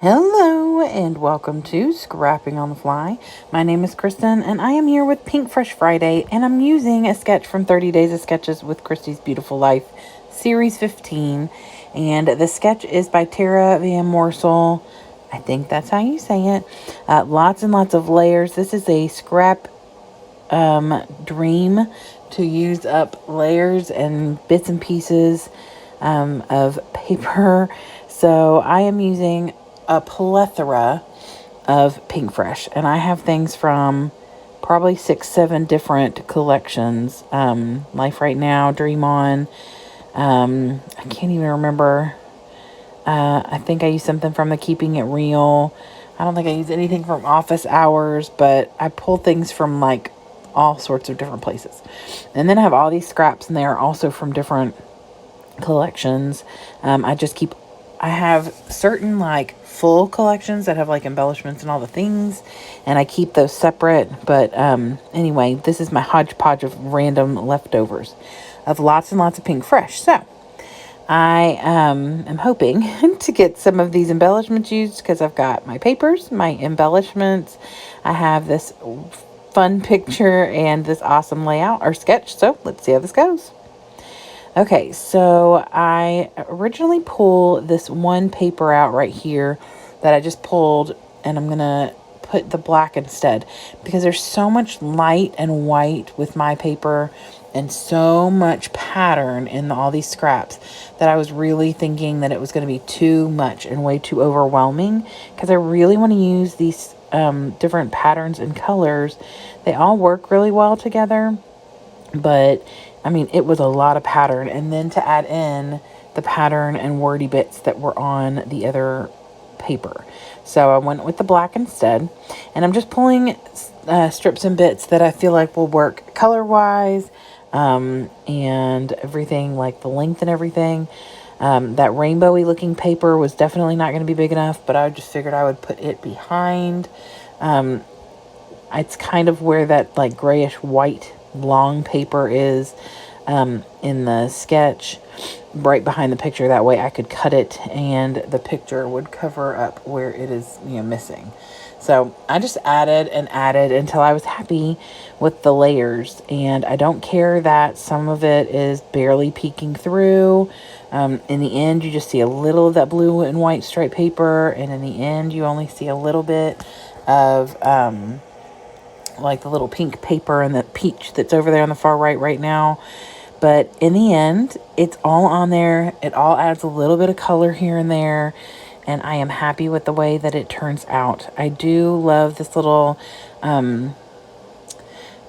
Hello and welcome to Scrapping on the Fly. My name is Kristen and I am here with Pinkfresh Friday, and I'm using a sketch from 30 Days of Sketches with Christy's Beautiful Life, Series 15. And the sketch is by Tara Van Moorsel. I think that's how you say it. Lots and lots of layers. This is a scrap dream to use up layers and bits and pieces of paper. So I am using a plethora of Pinkfresh, and I have things from probably 6-7 different collections. Life Right Now, Dream On. I can't even remember. I think I used something from the Keeping It Real. I don't think I used anything from Office Hours, but I pull things from like all sorts of different places. And then I have all these scraps in there also from different collections. I have certain like full collections that have like embellishments and all the things, and I keep those separate. But anyway, this is my hodgepodge of random leftovers of lots and lots of Pinkfresh. So I am hoping to get some of these embellishments used because I've got my papers, my embellishments. I have this fun picture and this awesome layout or sketch. So let's see how this goes. Okay, so I originally pull this one paper out right here that I just pulled, and I'm going to put the black instead because there's so much light and white with my paper and so much pattern in all these scraps that I was really thinking that it was going to be too much and way too overwhelming, because I really want to use these different patterns and colors. They all work really well together, but I mean, it was a lot of pattern, and then to add in the pattern and wordy bits that were on the other paper. So I went with the black instead, and I'm just pulling strips and bits that I feel like will work color-wise, and everything, like the length and everything. That rainbowy looking paper was definitely not going to be big enough, but I just figured I would put it behind. It's kind of where that like grayish white long paper is in the sketch, right behind the picture. That way I could cut it and the picture would cover up where it is, missing. So I just added and added until I was happy with the layers, and I don't care that some of it is barely peeking through. In the end, you just see a little of that blue and white striped paper, and in the end you only see a little bit of like the little pink paper and the peach that's over there on the far right now. But in the end, it's all on there. It all adds a little bit of color here and there, and I am happy with the way that it turns out. I do love this little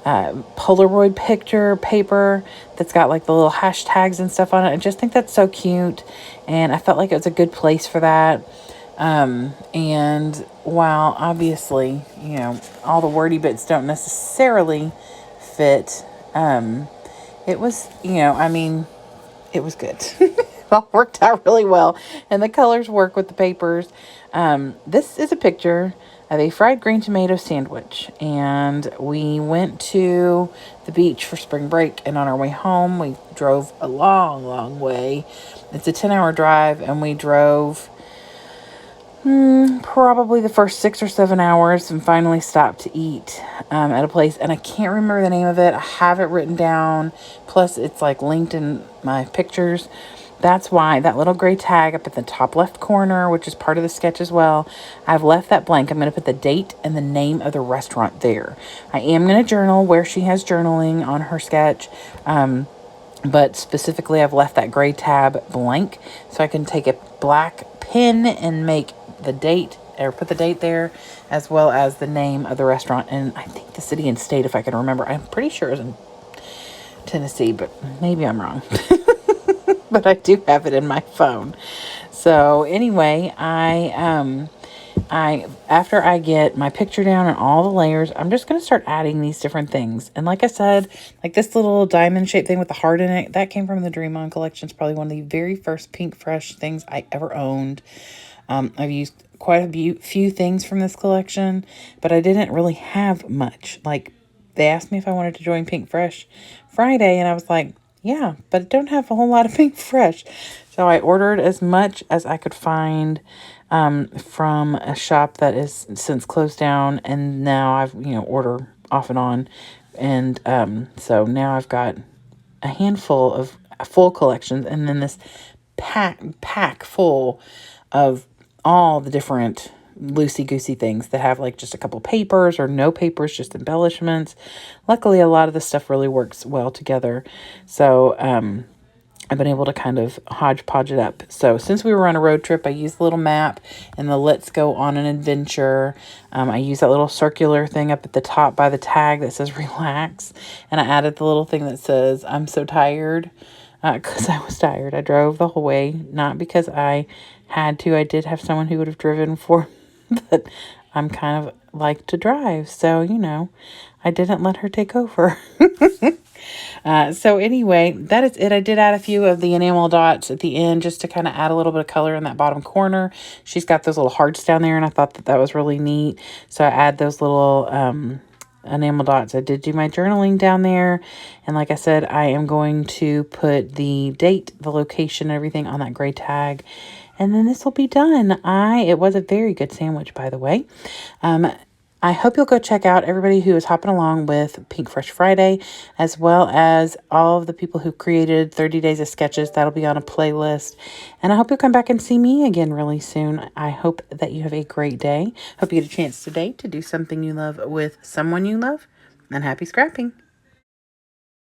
Polaroid picture paper that's got like the little hashtags and stuff on it. I just think that's so cute, and I felt like it was a good place for that. And while obviously, all the wordy bits don't necessarily fit, it was, it was good. It all worked out really well, and the colors work with the papers. This is a picture of a fried green tomato sandwich, and we went to the beach for spring break, and on our way home, we drove a long, long way. It's a 10-hour drive, and we drove probably the first 6 or 7 hours and finally stopped to eat at a place, and I can't remember the name of it. I have it written down, plus it's like linked in my pictures. That's why that little gray tag up at the top left corner, which is part of the sketch as well, I've left that blank. I'm going to put the date and the name of the restaurant there. I am going to journal where she has journaling on her sketch, but specifically I've left that gray tab blank so I can take a black pen and make the date, or put the date there, as well as the name of the restaurant, and I think the city and state, if I can remember. I'm pretty sure it's in Tennessee, but maybe I'm wrong. But I do have it in my phone. So anyway, I after I get my picture down and all the layers, I'm just going to start adding these different things. And like I said, like this little diamond shaped thing with the heart in it, that came from the Dream On collection. It's probably one of the very first Pinkfresh things I ever owned. I've used quite a few things from this collection, but I didn't really have much. Like, they asked me if I wanted to join Pinkfresh Friday, and I was like, yeah, but I don't have a whole lot of Pinkfresh. So I ordered as much as I could find from a shop that is since closed down, and now I've, order off and on. And so now I've got a handful of full collections, and then this pack full of all the different loosey-goosey things that have like just a couple papers or no papers, just embellishments. Luckily, a lot of the stuff really works well together. So I've been able to kind of hodgepodge it up. So since we were on a road trip, I used the little map and the Let's Go on an Adventure. I used that little circular thing up at the top by the tag that says relax. And I added the little thing that says I'm so tired, because I was tired. I drove the whole way, not because I had to. I did have someone who would have driven for but I'm kind of like to drive. So, I didn't let her take over. So anyway, that is it. I did add a few of the enamel dots at the end just to kind of add a little bit of color in that bottom corner. She's got those little hearts down there, and I thought that was really neat. So I add those little enamel dots. I did do my journaling down there. And like I said, I am going to put the date, the location, everything on that gray tag. And then this will be done. It was a very good sandwich, by the way. I hope you'll go check out everybody who is hopping along with Pinkfresh Friday, as well as all of the people who created 30 Days of Sketches. That'll be on a playlist. And I hope you'll come back and see me again really soon. I hope that you have a great day. Hope you get a chance today to do something you love with someone you love. And happy scrapping.